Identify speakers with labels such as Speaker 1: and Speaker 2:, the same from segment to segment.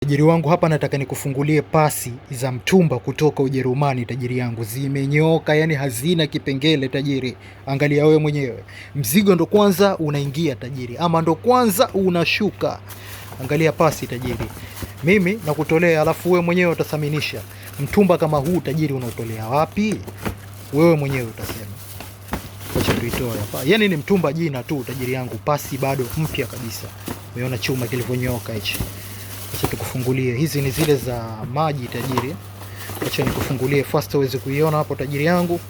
Speaker 1: Tajiri wangu, hapa nataka nikufungulie pasi za mtumba kutoka Ujerumani. Tajiri yangu, zimenyooka, yani hazina kipengele tajiri. Angalia wewe mwenyewe, mzigo ndo kwanza unaingia tajiri, ama ndo kwanza unashuka. Angalia pasi tajiri, mimi nakutolea, alafu wewe mwenyewe utathaminisha. Mtumba kama huu tajiri unautolea wapi? Wewe mwenyewe utasema. Acha tuitoe hapa. Yani ni mtumba jina tu tajiri yangu, pasi bado mpya kabisa. Umeona chuma kilivyonyooka hichi. Acha tukufungulie. Hizi ni zile za maji tajiri. Acha nikufungulie fast uweze kuiona hapo tajiri yangu.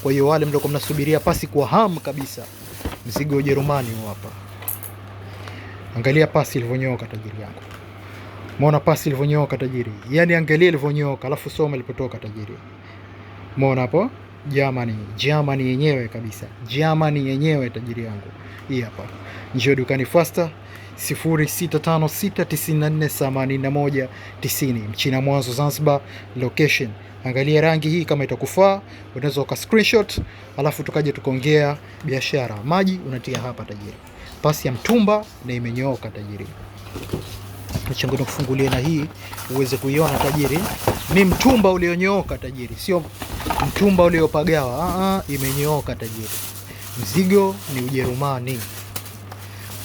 Speaker 1: Kwa hiyo wale mlio mnasubiria pasi kwa hamu kabisa, mzigo wa Ujerumani huu hapa. Angalia pasi ilivyonyooka tajiri yangu. Umeona pasi ilivyonyooka tajiri? Yaani angalia ilivyonyooka, alafu soma ilipotoka tajiri. Umeona hapo? Germany yenyewe kabisa. Germany yenyewe tajiri yangu. Hii hapa. Njoo dukani Faster 0656948190, Mchina Mwanzo Zanzibar location. Angalia rangi hii kama itakufaa, unaweza uka screenshot, alafu tukaje tukaongea biashara. Maji unatia hapa tajiri. Pasi ya mtumba na imenyooka tajiri. Nachangu kufungulia na hii uweze kuiona tajiri. Ni mtumba ulionyooka tajiri, sio mtumba uliopagawa. Imenyooka tajiri. Mzigo ni Ujerumani.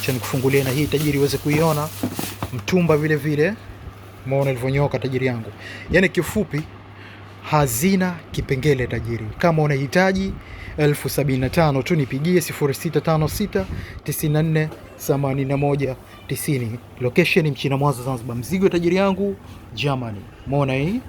Speaker 1: Acha nikufungulie na hii tajiri uweze kuiona mtumba vile vile. Umeona ilivyonyooka tajiri yangu. Yaani kifupi hazina kipengele tajiri. Kama unahitaji 1075 tu nipigie 0656948190. Location Mchina Mwanzo Zanzibar. Mzigo tajiri yangu Germany. Umeona hii?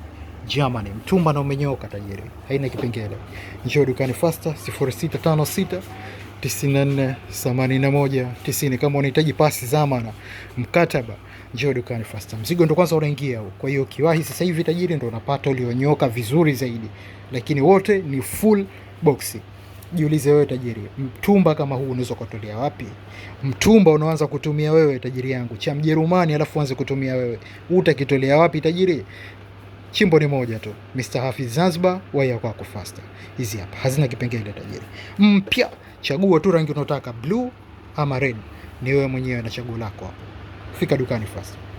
Speaker 1: Germany. Mtumba na umenyooka tajiri. Haina kipengele. Njoo dukani Faster 0656948190. Kama unahitaji pasi zamana mkataba, njoo dukani Faster. Mzigo ndo kwanza unaingia huko. Kwa hiyo kiwahi sasa hivi tajiri ndo unapata ulionyoka vizuri zaidi. Lakini wote ni full boxi. Jiulize wewe tajiri, mtumba kama huu unaweza kutolea wapi? Mtumba unaanza kutumia wewe tajiri yangu, cha Mjerumani alafu uanze kutumia wewe. Utakitolea wapi tajiri? Chimbo ni moja tu. Mr. Hafiz Zanzibar, waya kwako Faster. Hizi hapa hazina kipengele tajiri. Mpya, chagua tu rangi unayotaka, blue ama red. Ni wewe mwenyewe na chaguo lako hapo. Fika dukani Faster.